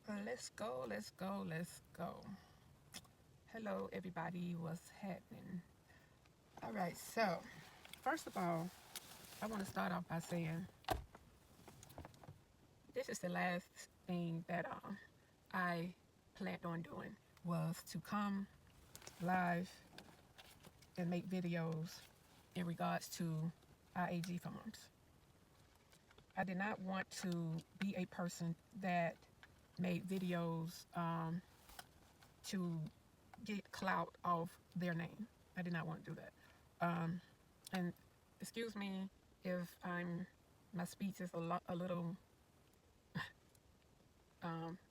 Let's go, let's go, let's go. Hello, everybody. What's happening? All right, so first of all, I want to start off by saying this is the last thing that I planned on doing was to come live and make videos in regards to IAG farms. I did not want to be a person that made videos to get clout off their name. I did not want to do that. And excuse me if my speech is a little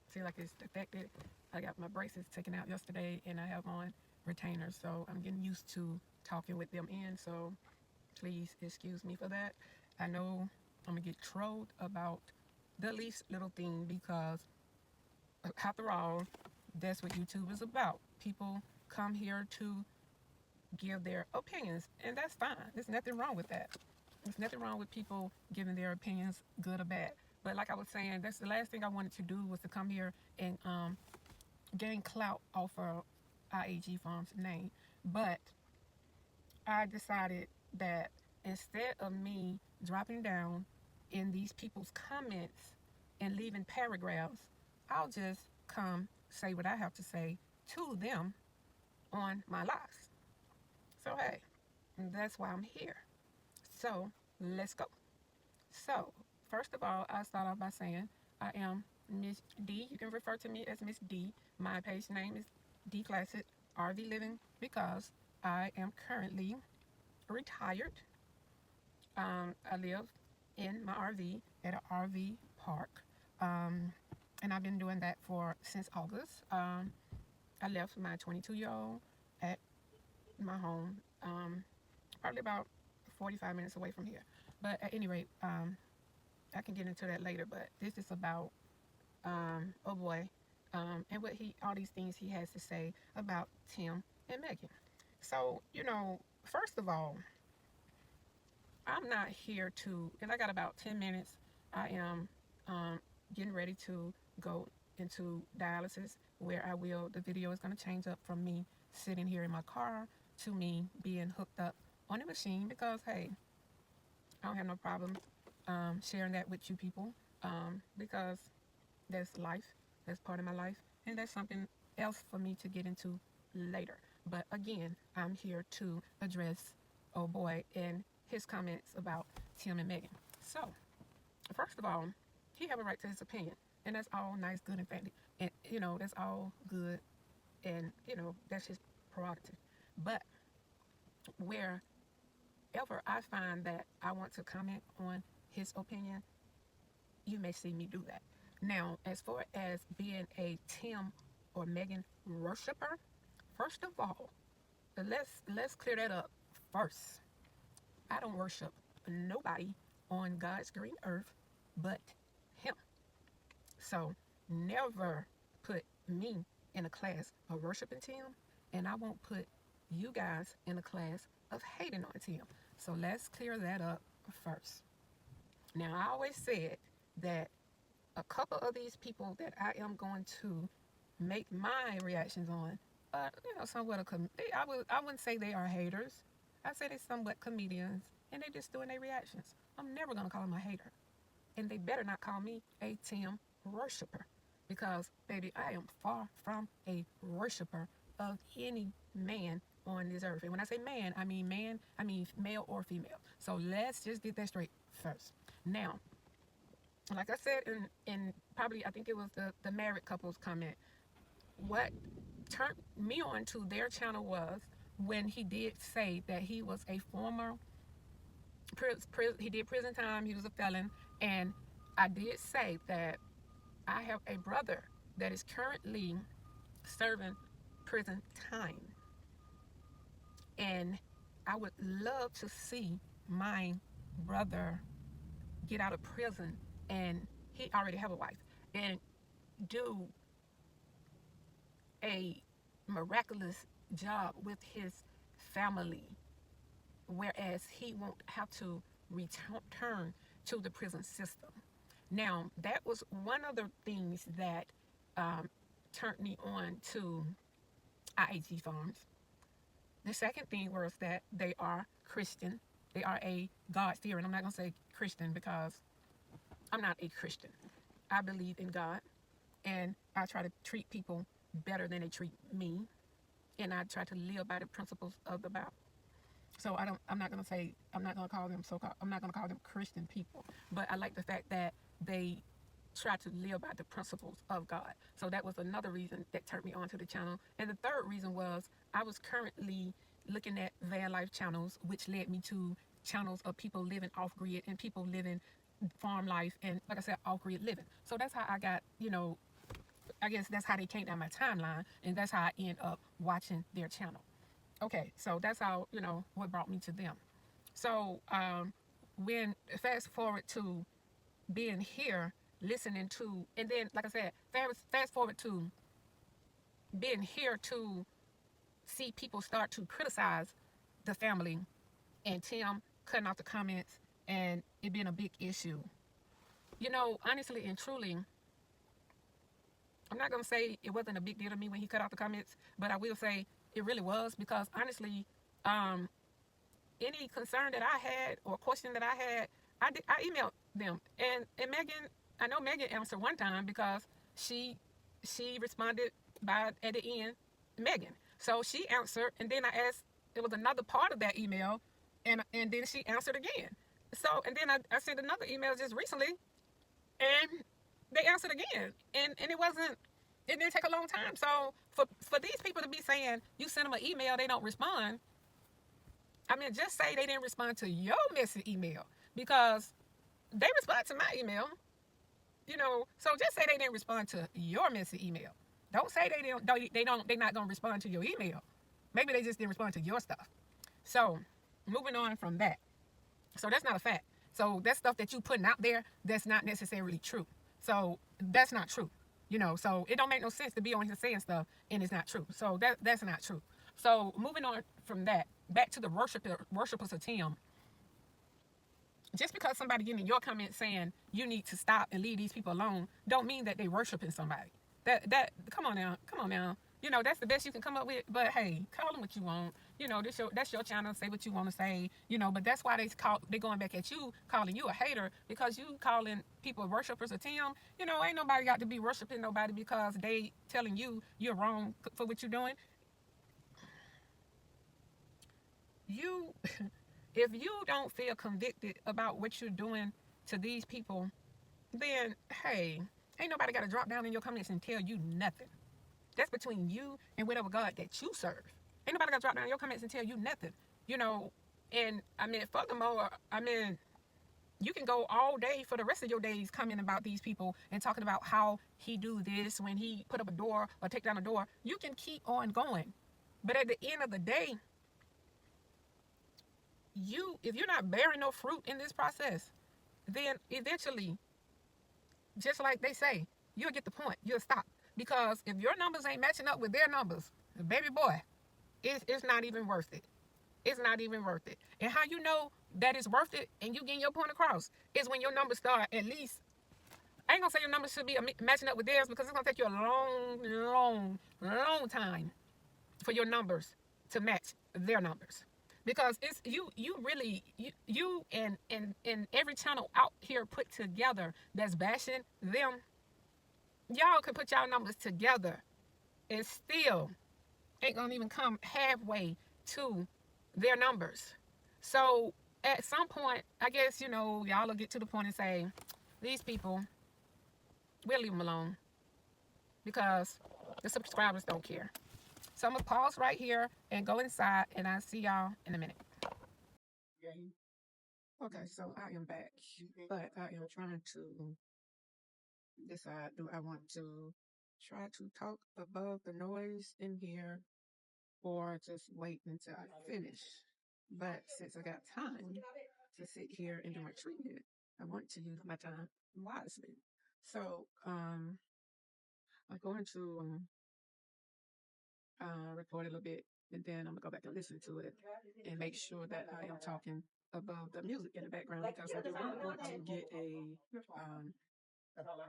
feel like it's affected. I got my braces taken out yesterday and I have on retainers, so I'm getting used to talking with them in. So please excuse me for that. I know I'm gonna get trolled about the least little thing because after all, that's what YouTube is about. People come here to give their opinions, and that's fine. There's nothing wrong with that. There's nothing wrong with people giving their opinions, good or bad. But like I was saying, that's the last thing I wanted to do was to come here and gain clout off of IAG Farms name. But I decided that instead of me dropping down in these people's comments and leaving paragraphs, I'll just come say what I have to say to them on my lives. So hey, that's why I'm here. So let's go. So first of all, I start off by saying I am Miss D. You can refer to me as Miss D. My page name is D Classic RV Living because I am currently retired. I live in my RV at an RV park, and I've been doing that for since August. I left my 22-year-old at my home, probably about 45 minutes away from here. But at any rate, I can get into that later. But this is about oh boy, and all these things he has to say about Tim and Megan. So first of all, I'm not here to, and I got about 10 minutes. I am getting ready to go into dialysis where the video is going to change up from me sitting here in my car to me being hooked up on a machine because, hey, I don't have no problem sharing that with you people because that's life. That's part of my life. And that's something else for me to get into later. But again, I'm here to address, oh boy, and his comments about Tim and Megan. So, first of all, he have a right to his opinion. And that's all nice, good, and fancy. And, that's all good. And, that's his prerogative. But wherever I find that I want to comment on his opinion, you may see me do that. Now, as far as being a Tim or Megan worshiper, first of all, let's clear that up first. I don't worship nobody on God's green earth but him. So never put me in a class of worshiping Tim, and I won't put you guys in a class of hating on Tim. So let's clear that up first. Now, I always said that a couple of these people that I am going to make my reactions on, somewhat I wouldn't say they are haters. I say they're somewhat comedians, and they're just doing their reactions. I'm never gonna call them a hater, and they better not call me a Tim worshiper, because baby, I am far from a worshiper of any man on this earth. And when I say man, I mean male or female. So let's just get that straight first. Now, like I said in probably I think it was the married couples comment, what turned me on to their channel was when he did say that he was a former he did prison time, he was a felon, and I did say that I have a brother that is currently serving prison time, and I would love to see my brother get out of prison, and he already have a wife, and do a miraculous job with his family, whereas he won't have to return to the prison system. Now, that was one of the things that turned me on to IAG farms. The second thing was that they are Christian. They are a God fearing. I'm not gonna say Christian because I'm not a Christian. I believe in God, and I try to treat people better than they treat me, and I try to live by the principles of the Bible. So I don't. I'm not gonna say. I'm not gonna call them so-called. I'm not gonna call them Christian people. But I like the fact that they try to live by the principles of God. So that was another reason that turned me onto the channel. And the third reason was I was currently looking at van life channels, which led me to channels of people living off grid and people living farm life and, like I said, off grid living. So that's how I got, I guess that's how they came down my timeline, and that's how I end up watching their channel. Okay, so that's how, what brought me to them. So when fast forward to being here, listening to, and then, like I said, fast forward to being here to see people start to criticize the family and Tim cutting off the comments and it being a big issue. Honestly and truly, I'm not going to say it wasn't a big deal to me when he cut off the comments, but I will say it really was, because honestly, any concern that I had or question that I had, I emailed them. And Megan, I know Megan answered one time because she responded by at the end, Megan. So she answered, and then I asked, it was another part of that email, and then she answered again. So, and then I sent another email just recently, and they answered again. And it didn't take a long time. So for these people to be saying you send them an email, they don't respond, I mean, just say they didn't respond to your message email, because they respond to my email, So just say they didn't respond to your message email. Don't say they're not gonna respond to your email. Maybe they just didn't respond to your stuff. So moving on from that. So that's not a fact. So that stuff that you putting out there, that's not necessarily true. So that's not true. So it don't make no sense to be on here saying stuff and it's not true. So that's not true. So moving on from that, back to the worshipers of Tim. Just because somebody getting in your comments saying you need to stop and leave these people alone, don't mean that they worshiping somebody. That come on now. That's the best you can come up with. But hey, call them what you want. That's your channel. Say what you want to say. But that's why they going back at you, calling you a hater, because you calling people worshipers of Tim. Ain't nobody got to be worshiping nobody because they telling you you're wrong for what you're doing. You If you don't feel convicted about what you're doing to these people, then hey, ain't nobody got to drop down in your comments and tell you nothing. That's between you and whatever God that you serve. Ain't nobody got to drop down in your comments and tell you nothing. And I mean, furthermore, you can go all day for the rest of your days commenting about these people and talking about how he do this when he put up a door or take down a door. You can keep on going. But at the end of the day, if you're not bearing no fruit in this process, then eventually, just like they say, you'll get the point. You'll stop. Because if your numbers ain't matching up with their numbers, baby boy, it's not even worth it. It's not even worth it. And how you know that it's worth it and you getting your point across is when your numbers start at least, I ain't gonna say your numbers should be matching up with theirs, because it's gonna take you a long time for your numbers to match their numbers. Because it's you really you and every channel out here put together that's bashing them, y'all could put y'all numbers together and still ain't gonna even come halfway to their numbers. So at some point, I guess, y'all will get to the point and say, these people, we'll leave them alone, because the subscribers don't care. So I'm gonna pause right here and go inside, and I'll see y'all in a minute. Okay, so I am back, but I am trying to decide, do I want to try to talk above the noise in here or just wait until I finish? But since I got time to sit here and do my treatment, I want to use my time wisely. So I'm going to record a little bit, and then I'm gonna go back and listen to it and make sure that I am talking above the music in the background, because I do want to get a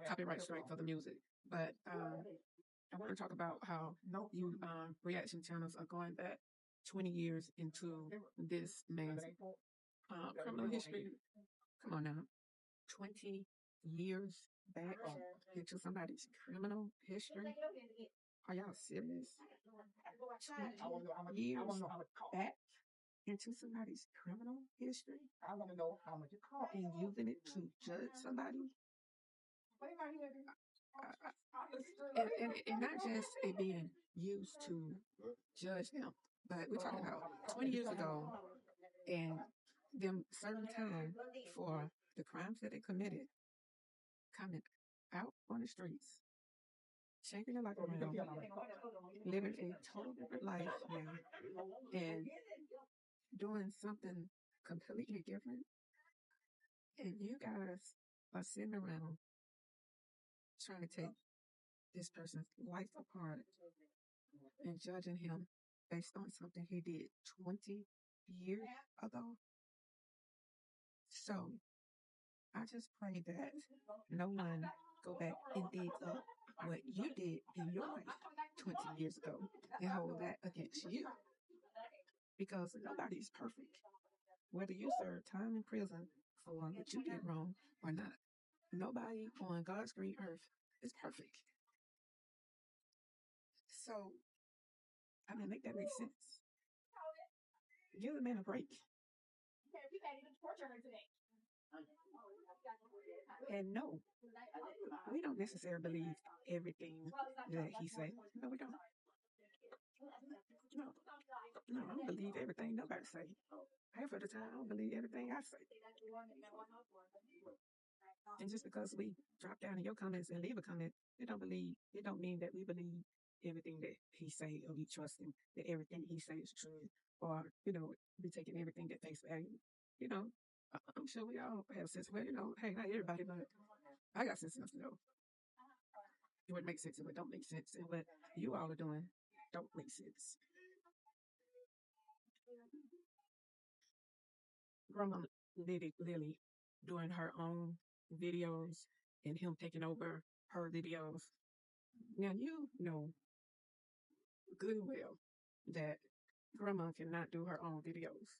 copyright strike for the music. But I want to talk about how you reaction channels are going back 20 years into this man's criminal history. Come on now, 20 years back into somebody's criminal history. Are y'all serious? 20 years back into somebody's criminal history and using it to judge somebody. And not just it being used to judge them, but we're talking about 20 years ago and them serving time for the crimes that they committed, coming out on the streets, changing their life around, living a total different life now, and doing something completely different. And you guys are sitting around trying to take this person's life apart and judging him based on something he did 20 years ago. So I just pray that no one go back and dig up what you did in your life 20 years ago and hold that against you. Because nobody's perfect. Whether you serve time in prison for what you did wrong or not, nobody on God's green earth is perfect. So, I mean, make that make sense. Give the man a break. And no, we don't necessarily believe everything that he said. No, we don't. No, no, I don't believe everything nobody say. Half of the time, I don't believe everything I say. And just because we drop down in your comments and leave a comment, it don't mean that we believe everything that he say or we trust him that everything he say is true or we taking everything that face value. I'm sure we all have sense. Well, hey, not everybody, but I got sense enough to know what makes sense and what don't make sense, and what you all are doing don't make sense. Grandma Lily doing her own videos and him taking over her videos. Now you know good and well that Grandma cannot do her own videos.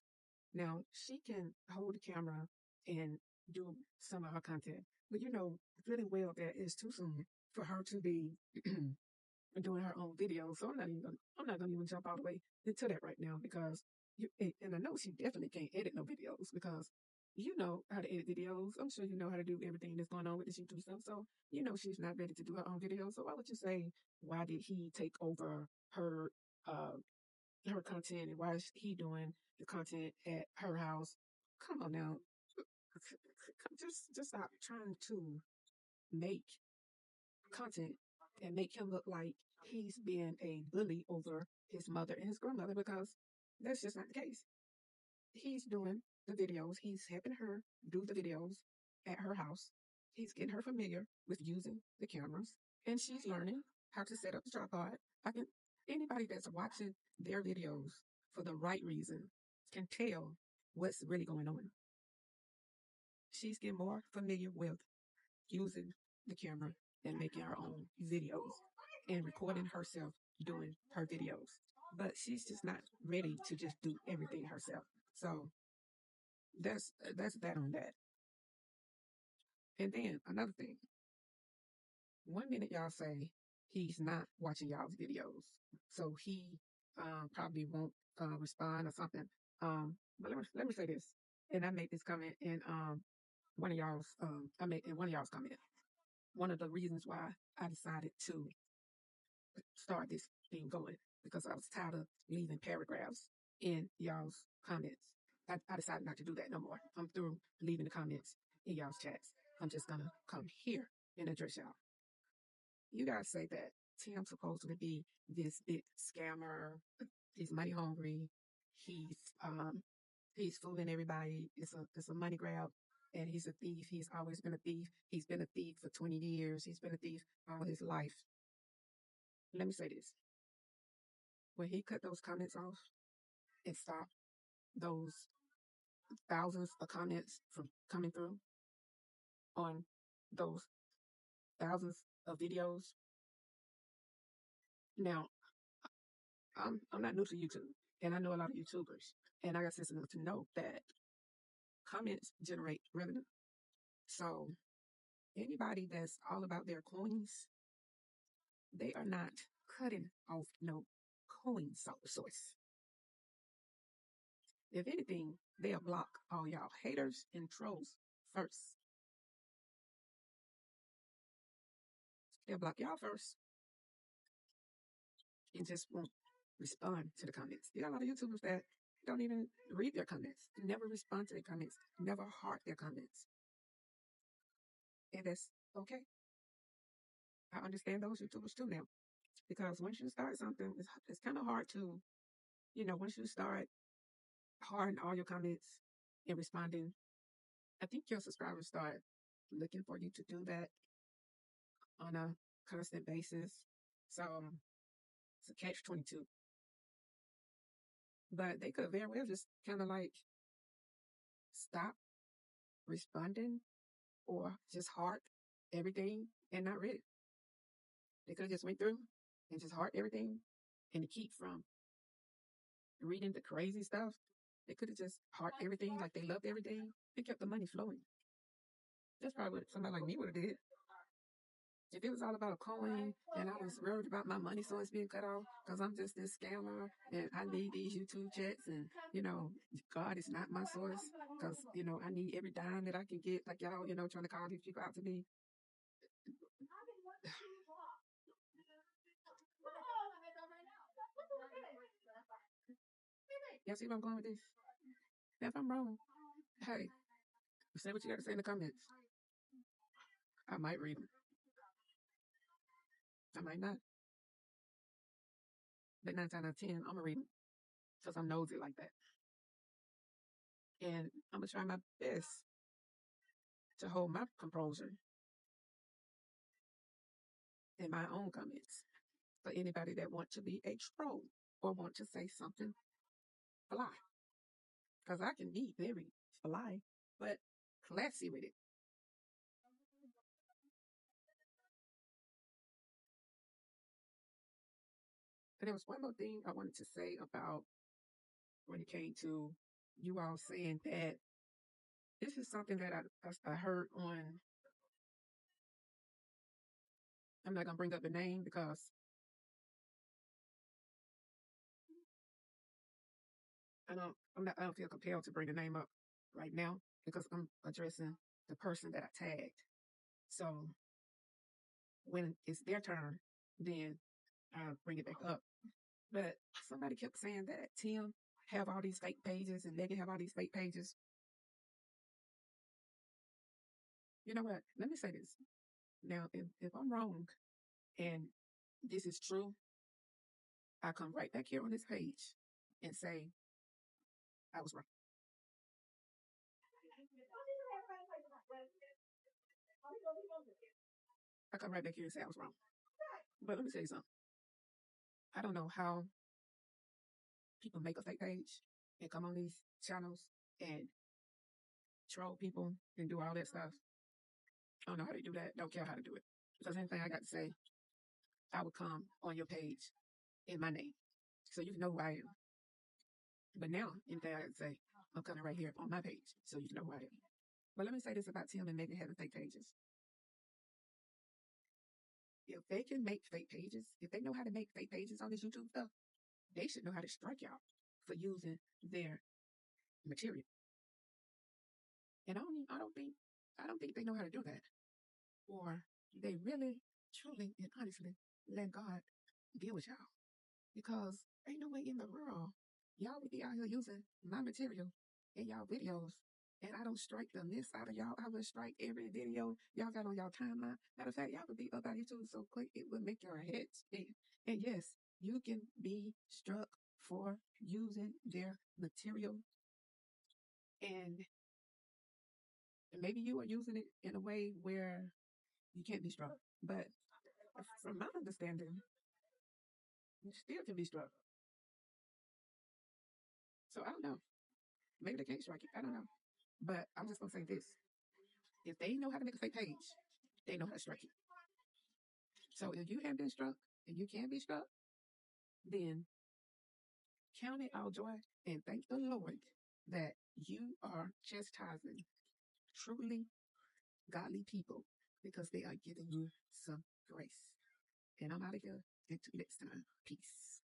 Now she can hold the camera and do some of her content, but you know really well that it's too soon for her to be doing her own videos. So I'm not gonna even jump all the way into that right now because and I know she definitely can't edit no videos because you know how to edit videos. I'm sure you know how to do everything that's going on with this YouTube stuff. So you know she's not ready to do her own videos. So why would you say why did he take over uh her content and why is he doing the content at her house? Come on now. Just stop trying to make content and make him look like he's being a bully over his mother and his grandmother because that's just not the case. He's doing the videos, he's helping her do the videos at her house. He's getting her familiar with using the cameras and she's learning how to set up the tripod. I can Anybody that's watching their videos for the right reason can tell what's really going on. She's getting more familiar with using the camera and making her own videos and recording herself doing her videos. But she's just not ready to just do everything herself. So that's that on that. And then another thing, 1 minute y'all say he's not watching y'all's videos, so he probably won't respond or something. But let me say this, and I made this comment in one of y'all's comment. One of the reasons why I decided to start this thing going because I was tired of leaving paragraphs in y'all's comments. I decided not to do that no more. I'm through leaving the comments in y'all's chats. I'm just gonna come here and address y'all. You guys say that Tim's supposed to be this big scammer. He's money hungry. He's fooling everybody. It's a money grab. And he's a thief. He's always been a thief. He's been a thief for 20 years. He's been a thief all his life. Let me say this. When he cut those comments off and stopped those thousands of comments from coming through on those thousands of videos. Now, I'm not new to YouTube, and I know a lot of YouTubers, and I got sense enough to know that comments generate revenue. So anybody that's all about their coins, they are not cutting off no coin source. If anything, they'll block all y'all haters and trolls first. They'll block y'all first and just won't respond to the comments. You got a lot of YouTubers that don't even read their comments, never respond to their comments, never heart their comments. And that's okay. I understand those YouTubers too now. Because once you start something, it's kind of hard to, once you start hearting all your comments and responding, I think your subscribers start looking for you to do that on a constant basis. So it's a catch 22. But they could very well just kind of like stop responding or just heart everything and not read it. They could have just went through and just heart everything and to keep from reading the crazy stuff. They could have just heart everything like they loved everything and kept the money flowing. That's probably what somebody like me would have did. If it was all about a coin and I was worried about my money source being cut off because I'm just this scammer and I need these YouTube checks and, God is not my source because, I need every dime that I can get, like y'all, trying to call these people out to me. Y'all see where I'm going with this? If I'm wrong, hey, say what you got to say in the comments. I might read them. I might not. But 9 times out of 10, I'm going to read them because I'm nosy like that. And I'm going to try my best to hold my composure in my own comments for anybody that want to be a troll or want to say something fly. Because I can be very fly, but classy with it. And there was one more thing I wanted to say about when it came to you all saying that this is something that I heard on, I'm not going to bring up the name because I don't feel compelled to bring the name up right now because I'm addressing the person that I tagged. So when it's their turn, then I'll bring it back up. But somebody kept saying that Tim have all these fake pages and Megan have all these fake pages. You know what? Let me say this. Now, if I'm wrong and this is true, I come right back here on this page and say I was wrong. I come right back here and say I was wrong. But let me tell you something. I don't know how people make a fake page and come on these channels and troll people and do all that stuff. I don't know how to do that. Don't care how to do it. Because anything I got to say, I would come on your page in my name. So you know who I am. But now, anything I got to say, I'm coming right here on my page. So you know who I am. But let me say this about Tim and Megan having fake pages. If they can make fake pages, if they know how to make fake pages on this YouTube stuff, they should know how to strike y'all for using their material. And I don't think they know how to do that. Or they really, truly, and honestly let God deal with y'all. Because ain't no way in the world y'all would be out here using my material in y'all videos. And I don't strike the miss out of y'all. I would strike every video y'all got on y'all timeline. Matter of fact, y'all would be up on YouTube so quick it would make your head spin. And yes, you can be struck for using their material. And maybe you are using it in a way where you can't be struck. But from my understanding, you still can be struck. So I don't know. Maybe they can't strike it. I don't know. But I'm just gonna say this. If they know how to make a fake page, they know how to strike it. So if you have been struck and you can be struck, then count it all joy and thank the Lord that you are chastising truly godly people because they are giving you some grace. And I'm out of here. Until next time. Peace.